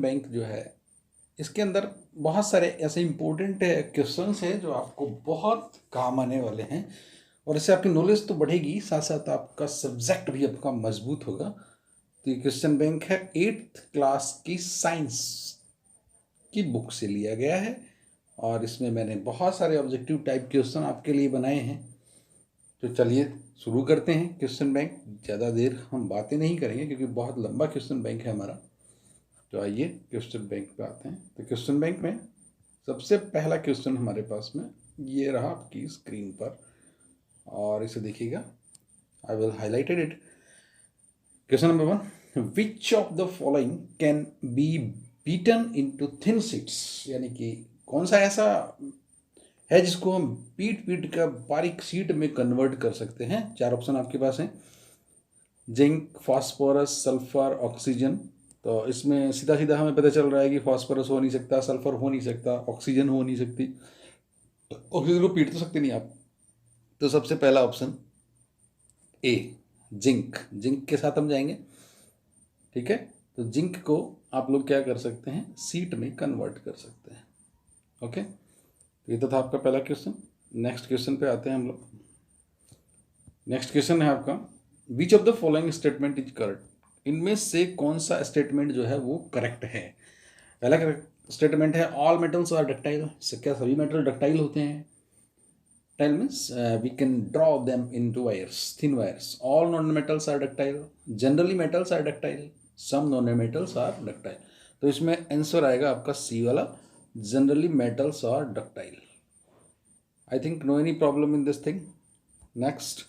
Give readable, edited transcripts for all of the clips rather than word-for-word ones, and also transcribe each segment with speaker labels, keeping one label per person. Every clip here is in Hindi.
Speaker 1: बैंक जो है इसके अंदर बहुत सारे ऐसे इम्पोर्टेंट क्वेश्चंस है जो आपको बहुत काम आने वाले हैं और इससे आपकी नॉलेज तो बढ़ेगी, साथ साथ आपका सब्जेक्ट भी आपका मजबूत होगा। तो ये क्वेश्चन बैंक है 8th क्लास की साइंस की बुक से लिया गया है और इसमें मैंने बहुत सारे ऑब्जेक्टिव टाइप क्वेश्चन आपके लिए बनाए हैं। तो चलिए शुरू करते हैं क्वेश्चन बैंक। ज़्यादा देर हम बातें नहीं करेंगे क्योंकि बहुत लंबा क्वेश्चन बैंक है हमारा। तो आइए क्वेश्चन बैंक पे आते हैं। तो क्वेश्चन बैंक में सबसे पहला क्वेश्चन हमारे पास में ये रहा आपकी स्क्रीन पर और इसे देखिएगा। I will highlighted it. Question number 1, which of the following can be beaten into thin sheets, यानी कि कौन सा ऐसा है जिसको हम पीट कर बारीक शीट में कन्वर्ट कर सकते हैं। 4 ऑप्शन आपके पास हैं, जिंक, फास्फोरस, सल्फर, ऑक्सीजन। तो इसमें सीधा सीधा हमें पता चल रहा है कि फास्फोरस हो नहीं सकता, सल्फर हो नहीं सकता, ऑक्सीजन हो नहीं सकती। ऑक्सीजन को पीट तो सकते नहीं आप। तो सबसे पहला ऑप्शन ए, जिंक। जिंक के साथ हम जाएंगे, ठीक है। तो जिंक को आप लोग क्या कर सकते हैं, सीट में कन्वर्ट कर सकते हैं। ओके, ये तो था आपका पहला क्वेश्चन। नेक्स्ट क्वेश्चन पे आते हैं हम लोग। नेक्स्ट क्वेश्चन है आपका, विच of the following statement is correct. इनमें से कौन सा स्टेटमेंट जो है वो करेक्ट है। पहला स्टेटमेंट है ऑल मेटल्स आर डक्टाइल। क्या सभी मेटल डक्टाइल होते हैं? Ductile means we can draw them into wires, thin wires. All non-metals are ductile. Generally metals are ductile. Some non-metals are ductile. तो इसमें आंसर आएगा आपका सी वाला, generally metals are ductile. I think no any problem in this thing. Next,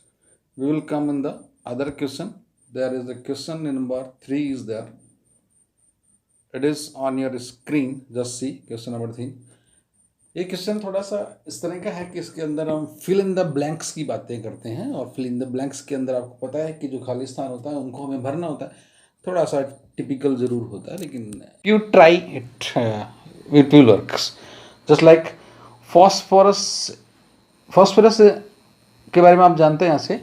Speaker 1: we will come in the other question. There is a question number 3 is there. It is on your screen. Just see question number 3. ये क्वेश्चन थोड़ा सा इस तरह का है कि इसके अंदर हम फिल इन द ब्लैंक्स की बातें करते हैं और फिल इन द ब्लैंक्स के अंदर आपको पता है कि जो खाली स्थान होता है उनको हमें भरना होता है। थोड़ा सा टिपिकल ज़रूर होता है लेकिन you try it, it will works. Just like phosphorus. Phosphorus के बारे में आप जानते हैं, यहाँ से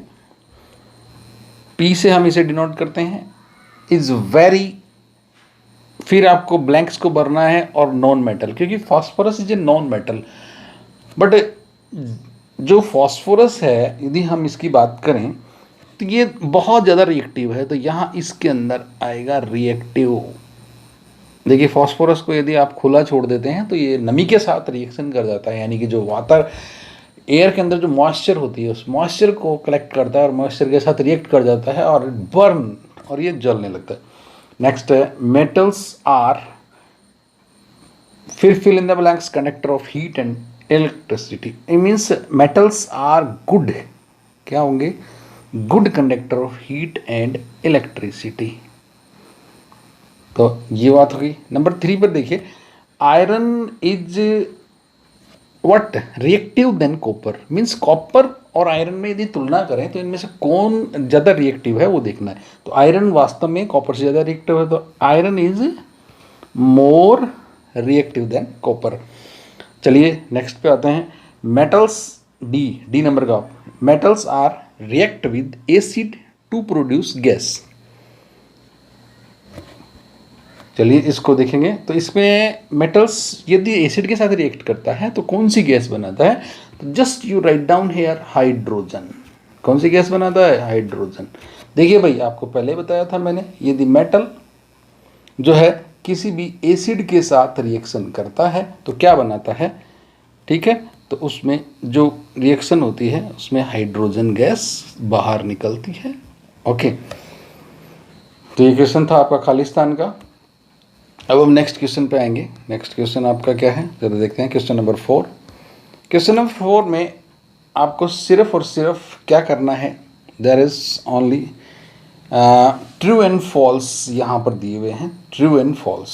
Speaker 1: पी से हम इसे डिनोट करते हैं, इज़ वेरी। फिर आपको ब्लैंक्स को भरना है और नॉन मेटल, क्योंकि phosphorus is a non metal. But जो फास्फोरस है यदि हम इसकी बात करें तो ये बहुत ज़्यादा रिएक्टिव है, तो यहाँ इसके अंदर आएगा रिएक्टिव। देखिए फास्फोरस को यदि आप खुला छोड़ देते हैं तो ये नमी के साथ रिएक्शन कर जाता है, यानी कि जो वाटर एयर के अंदर जो मॉइस्चर होती है उस मॉइस्चर को कलेक्ट करता है और मॉइस्चर के साथ रिएक्ट कर जाता है और बर्न, और ये जलने लगता है। नेक्स्ट है मेटल्स आर, फिर fill in the blanks, conductor of heat and electricity. It means metals are good, क्या होंगे, good conductor of heat and electricity. तो ये बात होगी। नंबर 3 पर देखिए, iron is what, reactive than copper. Means copper और आयरन में यदि तुलना करें तो इनमें से कौन ज़्यादा रिएक्टिव है वो देखना है। तो आयरन वास्तव में कॉपर से ज़्यादा रिएक्टिव है, तो iron is more reactive than copper. चलिए नेक्स्ट पे आते हैं। मेटल्स, डी नंबर का, metals are react with acid to produce gas. चलिए इसको देखेंगे। तो इसमें मेटल्स यदि एसिड के साथ रिएक्ट करता है तो कौन सी गैस बनाता है? तो just you write down here hydrogen. कौन सी गैस बनाता है? हाइड्रोजन। देखिए भाई, आपको पहले बताया था मैंने, यदि मेटल जो है किसी भी एसिड के साथ रिएक्शन करता है तो क्या बनाता है, ठीक है। तो उसमें जो रिएक्शन होती है उसमें हाइड्रोजन गैस बाहर निकलती है। ओके, तो ये क्वेश्चन था आपका खालिस्तान का। अब हम नेक्स्ट क्वेश्चन पे आएंगे। नेक्स्ट क्वेश्चन आपका क्या है, जरा देखते हैं। Question number 4। क्वेश्चन नंबर 4 में आपको सिर्फ और सिर्फ क्या करना है, there is only true and false यहाँ पर दिए हुए हैं। ट्रू एंड फॉल्स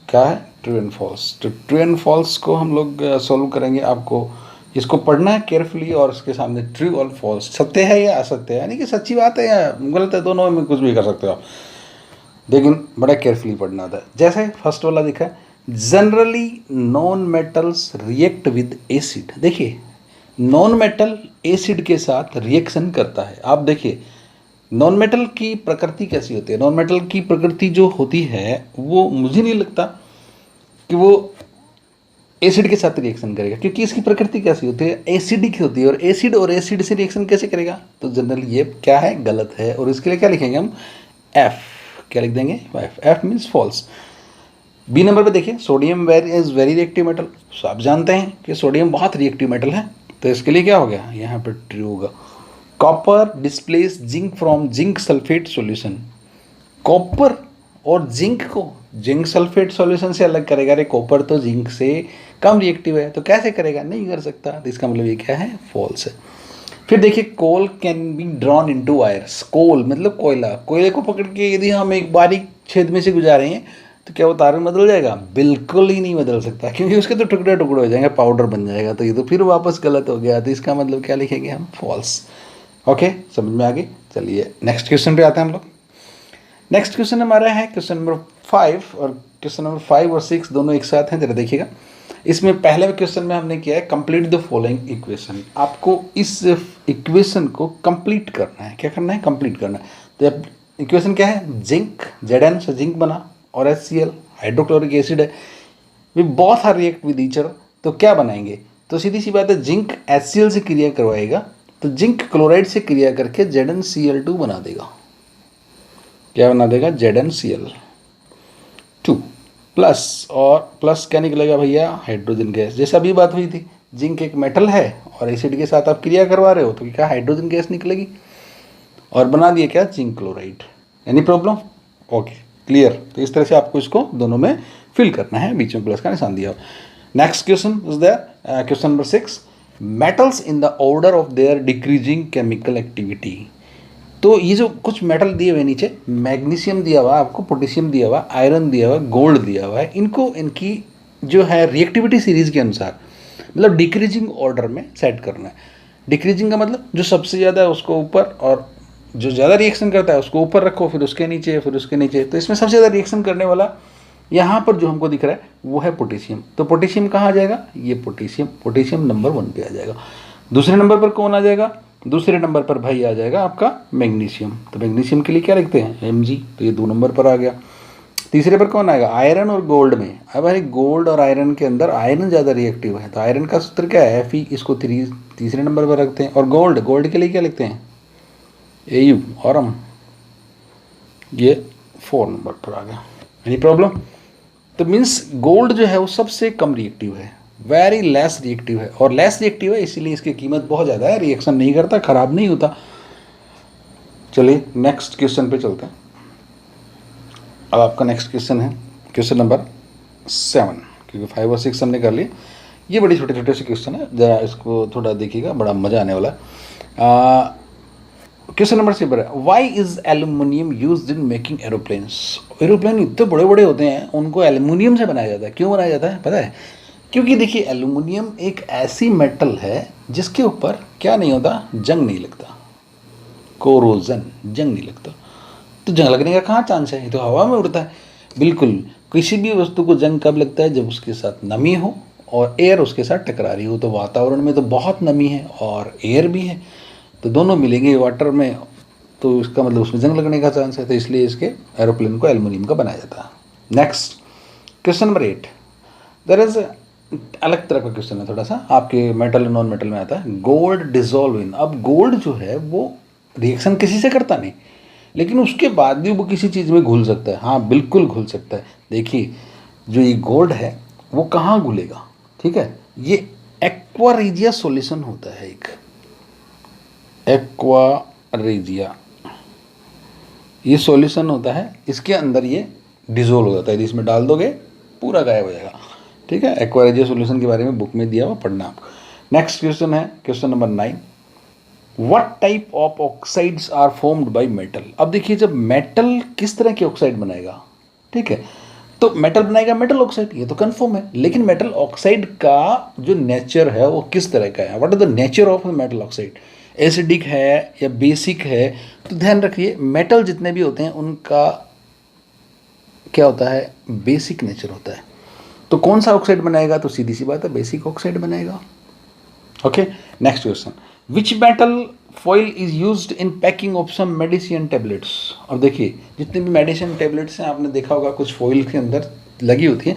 Speaker 1: क्या है? True and false. तो ट्रू एंड फॉल्स को हम लोग सॉल्व करेंगे। आपको इसको पढ़ना है केयरफुली और उसके सामने ट्रू और फॉल्स, सत्य है या असत्य है, यानी कि सच्ची बात है या गलत है, दोनों में कुछ भी कर सकते हो आप, लेकिन बड़ा केयरफुली पढ़ना था। जैसे फर्स्ट वाला दिखा, generally non metals react with acid. देखिए नॉन मेटल एसिड के साथ रिएक्शन करता है। आप देखिए नॉन मेटल की प्रकृति कैसी होती है। नॉन मेटल की प्रकृति जो होती है वो मुझे नहीं लगता कि वो एसिड के साथ रिएक्शन करेगा, क्योंकि इसकी प्रकृति कैसी होती है, एसिडिक होती है, और एसिड से रिएक्शन कैसे करेगा, तो जनरली ये क्या है, गलत है। और इसके लिए क्या लिखेंगे हम, एफ, क्या लिख देंगे, F means false. B number पे देखिए, sodium is very reactive metal. तो आप जानते हैं कि सोडियम बहुत रिएक्टिव मेटल है, तो इसके लिए क्या हो गया, यहाँ पे ट्रू होगा। Copper displace zinc from zinc sulphate solution. Copper और जिंक को जिंक सल्फेट सॉल्यूशन से अलग करेगा। अरे कॉपर तो जिंक से कम रिएक्टिव है, तो कैसे करेगा, नहीं कर सकता। तो इसका मतलब ये क्या है, फॉल्स है। फिर देखिए, coal can be drawn into wires. Coal मतलब कोयला, कोयले को पकड़ के यदि हम एक बारीक छेद में से गुजारे हैं तो क्या वो तार में बदल जाएगा, बिल्कुल ही नहीं बदल सकता, क्योंकि उसके तो टुकड़े टुकड़े हो जाएंगे, पाउडर बन जाएगा। तो ये तो फिर वापस गलत हो गया। तो इसका मतलब क्या लिखेंगे हम, फॉल्स। ओके, समझ में आ गई। चलिए नेक्स्ट क्वेश्चन पे आते हैं हम लोग। नेक्स्ट क्वेश्चन हमारा है क्वेश्चन नंबर 5, और क्वेश्चन नंबर 5 और 6 दोनों एक साथ हैं, जरा देखिएगा। इसमें पहले क्वेश्चन में हमने किया है कंप्लीट द फॉलोइंग इक्वेशन। आपको इस इक्वेशन को कंप्लीट करना है। क्या करना है, कंप्लीट करना है। तो अब इक्वेशन क्या है, जिंक, Zn से जिंक बना, और HCl हाइड्रोक्लोरिक एसिड है, वे both are react with each other. तो क्या बनाएंगे, तो सीधी सी बात है, जिंक HCl से क्रिया करवाएगा, तो जिंक क्लोराइड से क्रिया करके ZnCl2 बना देगा। क्या बना देगा, ZnCl2 प्लस, और प्लस क्या निकलेगा भैया, हाइड्रोजन गैस। जैसे अभी बात हुई थी, जिंक एक मेटल है और एसिड के साथ आप क्रिया करवा रहे हो, तो क्या हाइड्रोजन गैस निकलेगी, और बना दिए क्या, zinc chloride. Any problem, okay, clear. तो इस तरह से आपको इसको दोनों में फिल करना है, बीच में प्लस का निशान दिया। Next question is there, question number 6, metals in the order of their decreasing chemical activity. तो ये जो कुछ मेटल दिए हुए नीचे, मैग्नीशियम दिया हुआ आपको, पोटेशियम दिया हुआ, आयरन दिया हुआ, गोल्ड दिया हुआ है, इनको इनकी जो है रिएक्टिविटी सीरीज के अनुसार, मतलब डिक्रीजिंग ऑर्डर में सेट करना है। डिक्रीजिंग का मतलब जो सबसे ज़्यादा है उसको ऊपर, और जो ज़्यादा रिएक्शन करता है उसको ऊपर रखो, फिर उसके नीचे, फिर उसके नीचे। तो इसमें सबसे ज़्यादा रिएक्शन करने वाला यहाँ पर जो हमको दिख रहा है वो है पोटेशियम। तो पोटेशियम कहाँ आ जाएगा, ये पोटेशियम नंबर 1 पे आ जाएगा। दूसरे नंबर पर कौन आ जाएगा, दूसरे नंबर पर भाई आ जाएगा आपका मैग्नीशियम। तो मैग्नीशियम के लिए क्या लिखते हैं, Mg, तो ये 2 नंबर पर आ गया। तीसरे पर कौन आएगा, आयरन और गोल्ड में। अब भाई गोल्ड और आयरन के अंदर आयरन ज़्यादा रिएक्टिव है, तो आयरन का सूत्र क्या है, Fe, इसको तीसरे नंबर पर रखते हैं। और गोल्ड के लिए क्या लिखते हैं, Au, और हम ये 4 नंबर पर आ गया। Any problem. तो मीन्स गोल्ड जो है वो सबसे कम रिएक्टिव है, वेरी लेस रिएक्टिव है, और लेस रिएक्टिव है इसीलिए इसकी कीमत बहुत ज़्यादा है, रिएक्शन नहीं करता, खराब नहीं होता। चलिए नेक्स्ट क्वेश्चन पे चलते हैं। अब आपका नेक्स्ट क्वेश्चन है क्वेश्चन नंबर 7, क्योंकि 5 और 6 हमने कर लिए। ये बड़ी छोटे छोटे से क्वेश्चन है, ज़रा इसको थोड़ा देखिएगा, बड़ा मज़ा आने वाला है। क्वेश्चन नंबर 7 है, why is aluminium used in making aeroplanes. Aeroplane इतने बड़े बड़े होते हैं, उनको एल्यूमिनियम से बनाया जाता है। क्यों बनाया जाता है पता है, क्योंकि देखिए एल्यूमिनियम एक ऐसी मेटल है जिसके ऊपर क्या नहीं होता, जंग नहीं लगता, कोरोजन, जंग नहीं लगता। तो जंग लगने का कहाँ चांस है, ये तो हवा में उड़ता है। बिल्कुल, किसी भी वस्तु को जंग कब लगता है, जब उसके साथ नमी हो और एयर उसके साथ टकरा रही हो। तो वातावरण में तो बहुत नमी है और एयर भी है, तो दोनों मिलेंगे वाटर में, तो इसका मतलब उसमें जंग लगने का चांस है। तो इसलिए इसके एरोप्लेन को एल्यूमिनियम का बनाया जाता है। Next question number 8, there is अलग तरह का क्वेश्चन है थोड़ा सा, आपके मेटल और नॉन मेटल में आता है। Gold dissolve in. अब गोल्ड जो है वो रिएक्शन किसी से करता नहीं, लेकिन उसके बाद भी वो किसी चीज़ में घुल सकता है। हाँ बिल्कुल घुल सकता है। देखिए जो ये गोल्ड है वो कहाँ घुलेगा, ठीक है, ये एक्वा रेजिया सॉल्यूशन होता है, एक एक्वा रेजिया ये सॉल्यूशन होता है, इसके अंदर ये डिजोल्व हो जाता है। इसमें डाल दोगे पूरा गायब हो जाएगा, ठीक है। एक्वा रेजिया सॉल्यूशन के बारे में बुक में दिया हुआ, पढ़ना आपको। नेक्स्ट क्वेश्चन है question number 9, what type of oxides are formed by metal. अब देखिए जब मेटल किस तरह के ऑक्साइड बनाएगा, ठीक है, तो मेटल बनाएगा मेटल ऑक्साइड, ये तो कंफर्म है। लेकिन मेटल ऑक्साइड का जो नेचर है वो किस तरह का है, what is the nature of metal oxide, acidic है या बेसिक है। तो ध्यान रखिए मेटल जितने भी होते हैं उनका क्या होता है, बेसिक नेचर होता है। तो कौन सा ऑक्साइड बनाएगा, तो सीधी सी बात है बेसिक ऑक्साइड बनाएगा। Okay next question, which metal foil is used in packing of some medicine tablets. अब देखिए जितने भी मेडिसिन टेबलेट्स हैं आपने देखा होगा कुछ फॉइल के अंदर लगी होती हैं,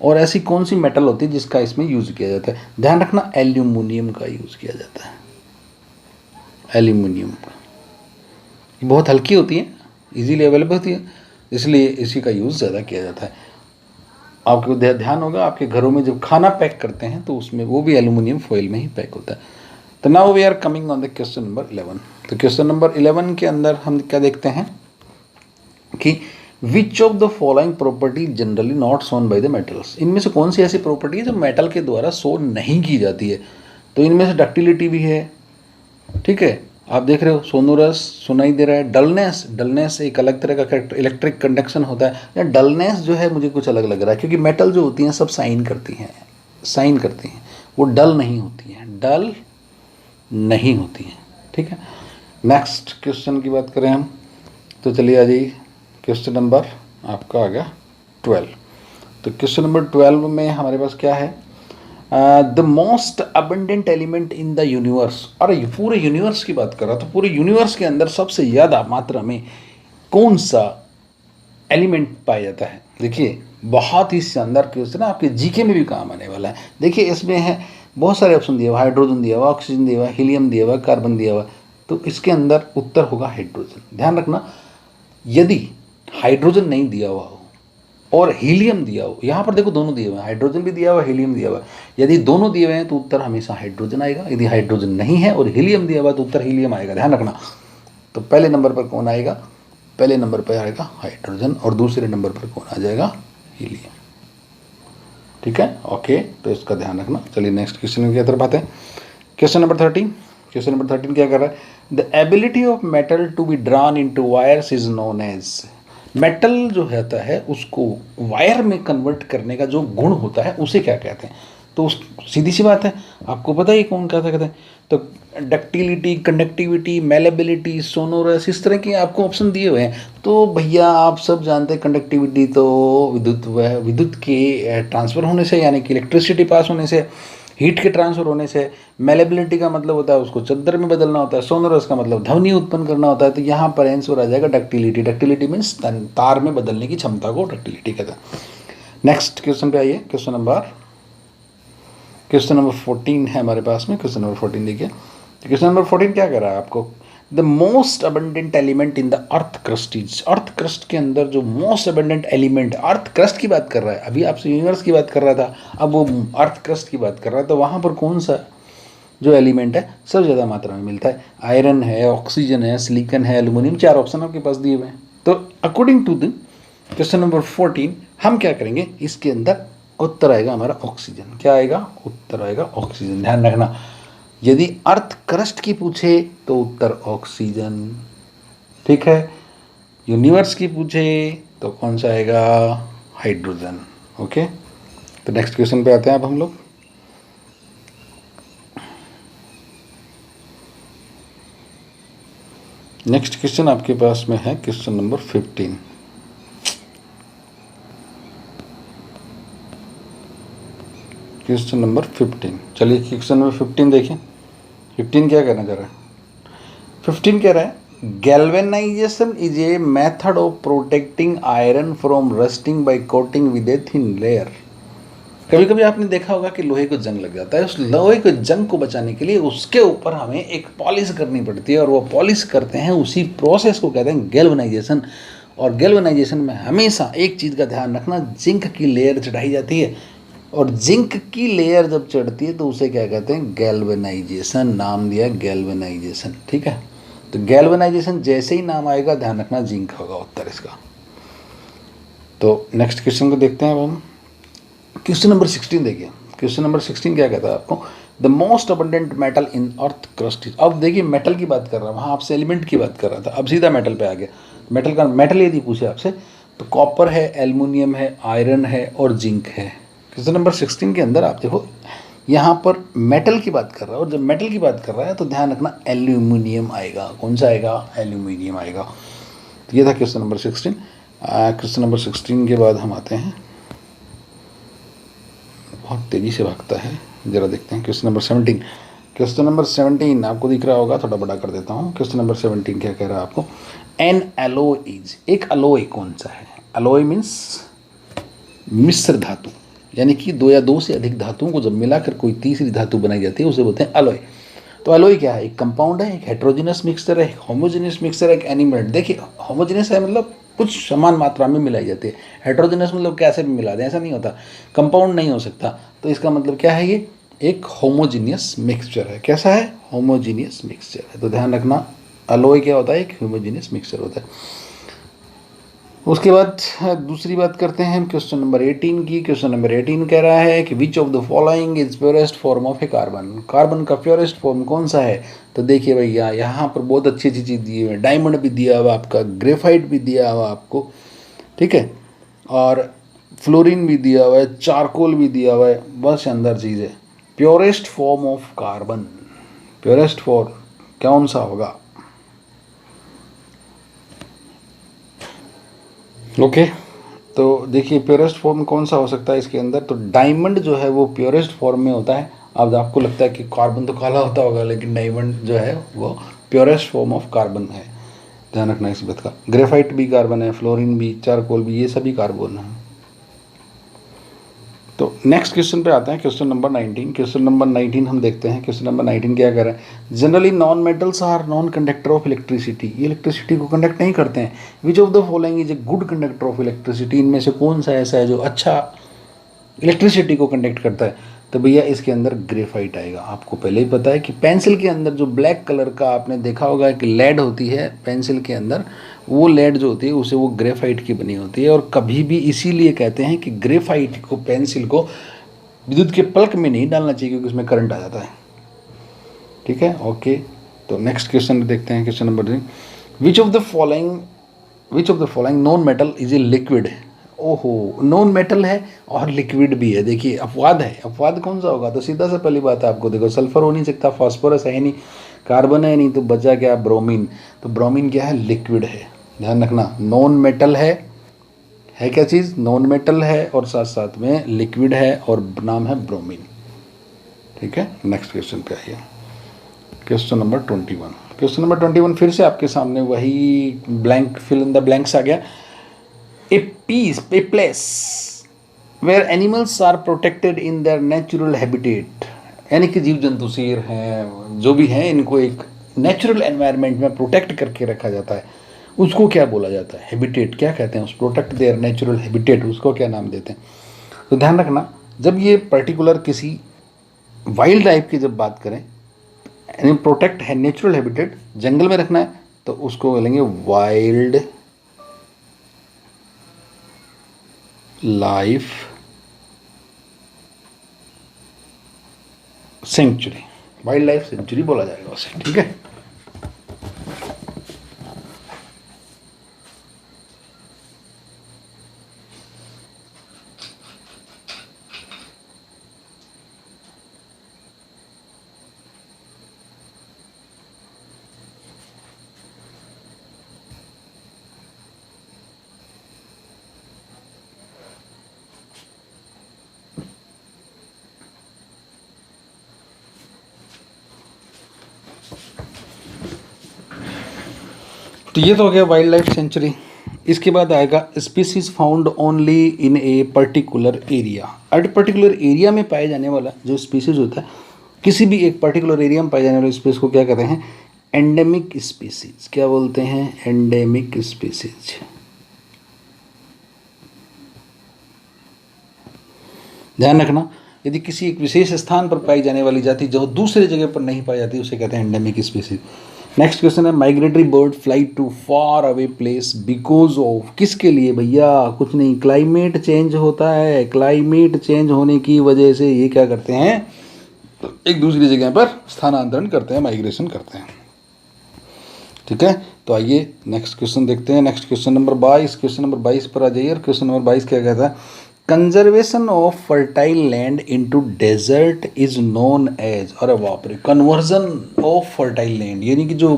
Speaker 1: और ऐसी कौन सी मेटल होती है जिसका इसमें यूज़ किया जाता है? ध्यान रखना, एल्यूमिनियम का यूज़ किया जाता है। एल्यूमिनियम का, बहुत हल्की होती है, इजीली अवेलेबल होती है, इसलिए इसी का यूज़ ज़्यादा किया जाता है। आपको ध्यान होगा आपके घरों में जब खाना पैक करते हैं तो उसमें वो भी एल्यूमिनियम फॉइल में ही पैक होता है। तो now we are coming on the question number 11। तो क्वेश्चन नंबर 11 के अंदर हम क्या देखते हैं कि विच of the following property generally not shown by the metals, इनमें से कौन सी ऐसी प्रॉपर्टी है जो मेटल के द्वारा शो नहीं की जाती है? तो इनमें से डक्टिलिटी भी है, ठीक है, आप देख रहे हो, सोनोरस सुनाई दे रहा है, डलनेस, डलनेस एक अलग तरह का इलेक्ट्रिक कंडक्शन होता है, या डलनेस जो है मुझे कुछ अलग लग रहा है, क्योंकि मेटल जो होती हैं सब साइन करती हैं, साइन करती हैं, वो डल नहीं होती हैं, डल नहीं होती हैं, ठीक है। नेक्स्ट क्वेश्चन की बात करें हम, तो चलिए आ जाइए, क्वेश्चन नंबर आपका आ गया 12। तो क्वेश्चन नंबर 12 में हमारे पास क्या है? The most abundant element in the universe. अरे पूरे यूनिवर्स की बात कर रहा, तो पूरे यूनिवर्स के अंदर सबसे ज़्यादा मात्रा में कौन सा एलिमेंट पाया जाता है? देखिए बहुत ही शानदार क्वेश्चन है, आपके जीके में भी काम आने वाला है। देखिए इसमें है बहुत सारे ऑप्शन दिया हुआ, हाइड्रोजन दिया हुआ, ऑक्सीजन दिया हुआ, हीलियम दिया हुआ, कार्बन दिया हुआ, तो इसके अंदर उत्तर होगा हाइड्रोजन। ध्यान रखना, यदि हाइड्रोजन नहीं दिया हुआ हो और हीलियम दिया हो, यहाँ पर देखो दोनों दिए हुए हैं, हाइड्रोजन भी दिया हुआ है, हीलियम दिया हुआ है, यदि दोनों दिए हुए हैं तो उत्तर हमेशा हाइड्रोजन आएगा, यदि हाइड्रोजन नहीं है और हीलियम दिया हुआ तो उत्तर हीलियम आएगा। ध्यान रखना, तो पहले नंबर पर कौन आएगा? पहले नंबर पर आएगा हाइड्रोजन और दूसरे नंबर पर कौन आ जाएगा? हीलियम, ठीक है, ओके, तो इसका ध्यान रखना। चलिए नेक्स्ट क्वेश्चन की तरफ आते हैं, क्वेश्चन नंबर 13। क्वेश्चन नंबर 13 क्या कर रहा है? The ability of metal to be drawn into wires is known as. Metal जो होता है उसको वायर में कन्वर्ट करने का जो गुण होता है उसे क्या कहते हैं? तो उस सीधी सी बात है, आपको पता ही कौन क्या कहते हैं। तो डक्टिलिटी, कंडक्टिविटी, मेलेबिलिटी, सोनोरस, इस तरह के आपको ऑप्शन दिए हुए हैं। तो भैया आप सब जानते हैं कंडक्टिविटी तो विद्युत के ट्रांसफ़र होने से, यानी कि इलेक्ट्रिसिटी पास होने से, हीट के ट्रांसफर होने से। मेलेबिलिटी का मतलब होता है उसको चद्दर में बदलना होता है, सोनोरस का मतलब ध्वनि उत्पन्न करना होता है। तो यहाँ पर आंसर आ जाएगा डक्टिलिटी। डक्टिलिटी मीन्स तार में बदलने की क्षमता को डक्टिलिटी कहता है। नेक्स्ट क्वेश्चन पे आइए, क्वेश्चन नंबर 14 है हमारे पास में। क्वेश्चन नंबर 14 देखिए, क्वेश्चन नंबर 14 क्या कह रहा है आपको? The most abundant element in the earth crust is. Earth crust के अंदर जो most abundant element, earth crust की बात कर रहा है, अभी आपसे यूनिवर्स की बात कर रहा था, अब वो अर्थ क्रस्ट की बात कर रहा है। तो वहाँ पर कौन सा जो एलिमेंट है सबसे ज़्यादा मात्रा में मिलता है? आयरन है, ऑक्सीजन है, सिलिकन है, एल्यूमिनियम, 4 ऑप्शन आपके पास दिए हुए हैं। तो according to the question number 14 हम क्या करेंगे, इसके अंदर उत्तर आएगा हमारा ऑक्सीजन। क्या आएगा? उत्तर आएगा ऑक्सीजन। ध्यान रखना, यदि अर्थ क्रस्ट की पूछे तो उत्तर ऑक्सीजन, ठीक है। यूनिवर्स की पूछे तो कौन सा आएगा? Hydrogen, okay. तो नेक्स्ट क्वेश्चन पे आते हैं अब हम लोग। नेक्स्ट क्वेश्चन आपके पास में है क्वेश्चन नंबर 15। क्वेश्चन नंबर 15, चलिए क्वेश्चन नंबर 15 देखें। 15 क्या कहना चाह रहा है? 15 कह रहा है galvanization is a method of protecting iron from rusting by coating with a thin layer. कभी कभी आपने देखा होगा कि लोहे को जंग लग जाता है, उस लोहे को जंग को बचाने के लिए उसके ऊपर हमें एक पॉलिश करनी पड़ती है, और वो पॉलिश करते हैं, उसी प्रोसेस को कहते हैं गैल्वेनाइजेशन। और गैल्वेनाइजेशन में हमेशा एक चीज़ का ध्यान रखना, जिंक की लेयर चढ़ाई जाती है, और जिंक की लेयर जब चढ़ती है तो उसे क्या कहते हैं? गैल्वेनाइजेशन। नाम दिया गैल्वेनाइजेशन, ठीक है। तो गैल्वेनाइजेशन जैसे ही नाम आएगा ध्यान रखना जिंक होगा उत्तर इसका। तो नेक्स्ट क्वेश्चन को देखते हैं अब हम। क्वेश्चन नंबर 16 देखिए, क्वेश्चन नंबर 16 क्या कहता है आपको? The most abundant metal in earth crust is. अब देखिए मेटल की बात कर रहा है, वहाँ आपसे एलिमेंट की बात कर रहा था, अब सीधा मेटल पे आ गया। मेटल का मेटल यदि पूछे आपसे तो कॉपर है, एल्युमिनियम है, आयरन है और जिंक है। क्वेश्चन नंबर 16 के अंदर आप देखो यहाँ पर मेटल की बात कर रहा है, और जब मेटल की बात कर रहा है तो ध्यान रखना एल्यूमिनियम आएगा। कौन सा आएगा? एल्यूमिनियम आएगा। तो ये था क्वेश्चन नंबर 16। क्वेश्चन नंबर 16 के बाद हम आते हैं, बहुत तेज़ी से भागता है, ज़रा देखते हैं क्वेश्चन नंबर 17। क्वेश्चन नंबर 17 आपको दिख रहा होगा, थोड़ा बड़ा कर देता हूँ। क्वेश्चन नंबर 17 क्या कह रहा है आपको? An alloy is. एक अलोय कौन सा है? अलोय मीन्स मिश्र धातु, यानी कि दो या दो से अधिक धातुओं को जब मिलाकर कोई तीसरी धातु बनाई जाती है उसे बोलते हैं अलॉय। तो अलॉय क्या है? एक कंपाउंड है, एक हेट्रोजेनस मिक्सचर है, एक होमोजेनस मिक्सचर है, एक एनिमेट। देखिए होमोजेनस है मतलब कुछ समान मात्रा में मिलाई जाती है, हेट्रोजेनस मतलब कैसे भी मिला दें, ऐसा नहीं होता, कंपाउंड नहीं हो सकता। तो इसका मतलब क्या है? ये एक होमोजीनियस मिक्सचर है। कैसा है? होमोजीनियस मिक्सचर है। तो ध्यान रखना, अलॉय क्या होता है? एक होमोजीनियस मिक्सचर होता है। उसके बाद दूसरी बात करते हैं क्वेश्चन नंबर 18 की। क्वेश्चन नंबर 18 कह रहा है कि विच of the following is purest form of A carbon. Carbon का प्योरेस्ट फॉर्म कौन सा है? तो देखिए भैया यहाँ पर बहुत अच्छी अच्छी चीज़ दी हुई है, डायमंड भी दिया हुआ आपका, ग्रेफाइट भी दिया हुआ आपको, ठीक है, और फ्लोरीन भी दिया हुआ है, चारकोल भी दिया हुआ है। बहुत शानदार चीज़ है। Purest form of carbon, purest form कौन सा होगा? ओके तो देखिए प्योरेस्ट फॉर्म कौन सा हो सकता है इसके अंदर? तो डायमंड जो है वो प्योरेस्ट फॉर्म में होता है। अब आपको लगता है कि कार्बन तो काला होता होगा, लेकिन डायमंड जो है वो प्योरेस्ट फॉर्म ऑफ कार्बन है। ध्यान रखना इस बात का। ग्रेफाइट भी कार्बन है, फ्लोरीन भी, चारकोल भी, ये सभी कार्बन है। तो नेक्स्ट क्वेश्चन पे आते हैं, क्वेश्चन नंबर 19। क्वेश्चन नंबर 19 हम देखते हैं। क्वेश्चन नंबर 19 क्या कह रहा है? Generally non metals are non conductor of electricity. ये इलेक्ट्रिसिटी को कंडक्ट नहीं करते हैं। Which of the following is a good conductor of electricity. इनमें से कौन सा ऐसा है जो अच्छा इलेक्ट्रिसिटी को कंडक्ट करता है? तो भैया इसके अंदर ग्रेफाइट आएगा। आपको पहले ही पता है कि पेंसिल के अंदर जो ब्लैक कलर का आपने देखा होगा कि लेड होती है पेंसिल के अंदर, वो लेड जो होती है उसे वो ग्रेफाइट की बनी होती है। और कभी भी इसीलिए कहते हैं कि ग्रेफाइट को, पेंसिल को विद्युत के पल्क में नहीं डालना चाहिए क्योंकि उसमें करंट आ जाता है। ठीक है, ओके। तो नेक्स्ट क्वेश्चन देखते हैं, question number 3। Which of the following non metal is a liquid. ओहो, नॉन मेटल है और लिक्विड भी है। देखिए अपवाद है, अपवाद कौन सा होगा? तो सीधा से पहली बात है आपको, देखो सल्फर हो नहीं सकता, फास्फोरस है नहीं, कार्बन है नहीं, तो बचा क्या? ब्रोमीन। तो ब्रोमीन क्या है? लिक्विड है। ध्यान रखना, नॉन मेटल है क्या चीज़? नॉन मेटल है और साथ साथ में लिक्विड है और नाम है ब्रोमीन। ठीक है, नेक्स्ट क्वेश्चन पे आइए, क्वेश्चन नंबर 21। क्वेश्चन नंबर 21 फिर से आपके सामने वही blank, fill in the blanks आ गया। A place where animals are protected in their natural habitat. यानी कि जीव जंतु, शेर हैं, जो भी हैं, इनको एक नेचुरल एनवायरनमेंट में प्रोटेक्ट करके रखा जाता है, उसको क्या बोला जाता है? हैबिटेट क्या कहते हैं? उस प्रोटेक्ट देयर नेचुरल हैबिटेट, उसको क्या नाम देते हैं? तो ध्यान रखना, जब ये पर्टिकुलर किसी वाइल्ड लाइफ की जब बात करें, यानी प्रोटेक्ट है नेचुरल हैबिटेट, जंगल में रखना है, तो उसको बोलेंगे wild life sanctuary, wild life sanctuary बोला जाएगा उसे। ठीक है, तो ये तो हो गया वाइल्ड लाइफ सेंचुरी। इसके बाद आएगा species found only in a particular area. Particular area में पाए जाने वाला जो स्पीसीज होता है, किसी भी एक पर्टिकुलर एरिया में पाए जाने वाले स्पीसीज को क्या कहते हैं? Endemic species. क्या बोलते हैं? Endemic species. ध्यान रखना, यदि किसी एक विशेष स्थान पर पाई जाने वाली जाति जो दूसरे जगह पर नहीं पाई जाती, उसे कहते हैं एंडेमिक स्पीसीज। नेक्स्ट क्वेश्चन है, migratory bird fly to far away place because of. किसके लिए भैया? कुछ नहीं, क्लाइमेट चेंज होता है। क्लाइमेट चेंज होने की वजह से ये क्या करते हैं? एक दूसरी जगह पर स्थानांतरण करते हैं, माइग्रेशन करते हैं। ठीक है, तो आइए नेक्स्ट क्वेश्चन देखते हैं। Next question number 22। Question number 22 पर आ जाइए। और क्वेश्चन नंबर 22 क्या कहता है? Conservation of fertile land into desert is known as. अरे बाप रे, कन्वर्जन ऑफ फर्टाइल लैंड, यानी कि जो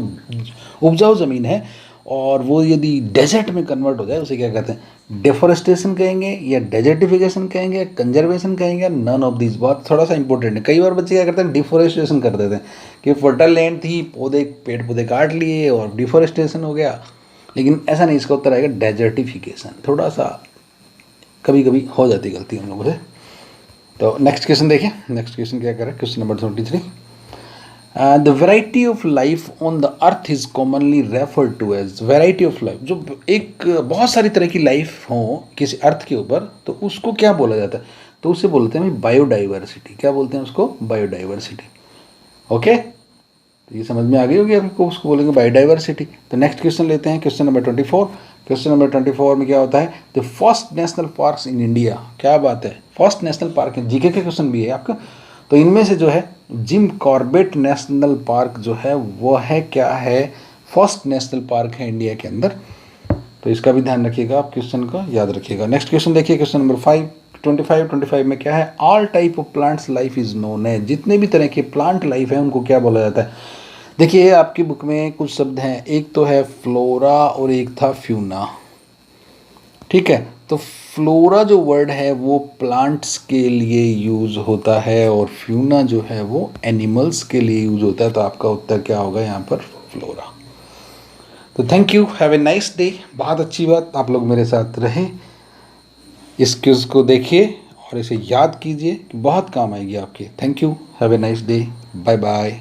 Speaker 1: उपजाऊ ज़मीन है और वो यदि डेजर्ट में कन्वर्ट हो जाए, उसे क्या कहते हैं? डेफोरेस्टेशन कहेंगे या डेजर्टिफिकेशन कहेंगे या कंजर्वेशन कहेंगे? None of this. बात थोड़ा सा इंपॉर्टेंट है। कई बार बच्चे क्या करते हैं? डिफोरेस्टेशन कर देते हैं कि फर्टाइल लैंड थी, पेड़ पौधे काट लिए और डिफोरेस्टेशन हो गया, लेकिन ऐसा नहीं। इसका उत्तर आएगा डेजर्टिफिकेशन। थोड़ा सा कभी कभी हो जाती गलती हम लोगों से। तो नेक्स्ट क्वेश्चन देखिए, नेक्स्ट क्वेश्चन क्या करें, question number 23। The variety of life on the earth is commonly referred to as, variety of life, जो एक बहुत सारी तरह की लाइफ हो किसी अर्थ के ऊपर, तो उसको क्या बोला जाता है, तो उसे बोलते हैं बायोडाइवर्सिटी। क्या बोलते हैं उसको? बायोडाइवर्सिटी। ओके, तो ये समझ में आ गई होगी आपको, उसको बोलेंगे बायोडाइवर्सिटी। तो नेक्स्ट क्वेश्चन लेते हैं, क्वेश्चन नंबर 24। क्वेश्चन नंबर 24 में क्या होता है, the first national park in India. क्या बात है, फर्स्ट नेशनल पार्क, जीके के क्वेश्चन भी है आपका। तो इनमें से जो है जिम कॉर्बेट नेशनल पार्क जो है वो है, क्या है, फर्स्ट नेशनल पार्क है इंडिया के अंदर। तो इसका भी ध्यान रखिएगा, आप क्वेश्चन का याद रखिएगा। नेक्स्ट क्वेश्चन देखिए, क्वेश्चन नंबर 25 में क्या है, all type of plants life is known है। जितने भी तरह के प्लांट लाइफ है उनको क्या बोला जाता है? देखिए आपकी बुक में कुछ शब्द हैं, एक तो है फ्लोरा और एक था फ्यूना। ठीक है, तो फ्लोरा जो वर्ड है वो प्लांट्स के लिए यूज होता है और फ्यूना जो है वो एनिमल्स के लिए यूज होता है। तो आपका उत्तर क्या होगा यहाँ पर? फ्लोरा। तो thank you, have a nice day. बहुत अच्छी बात आप लोग मेरे साथ रहे, इस क्विज को देखिए और इसे याद कीजिए कि बहुत काम आएगी आपके। Thank you, have a nice day, bye bye.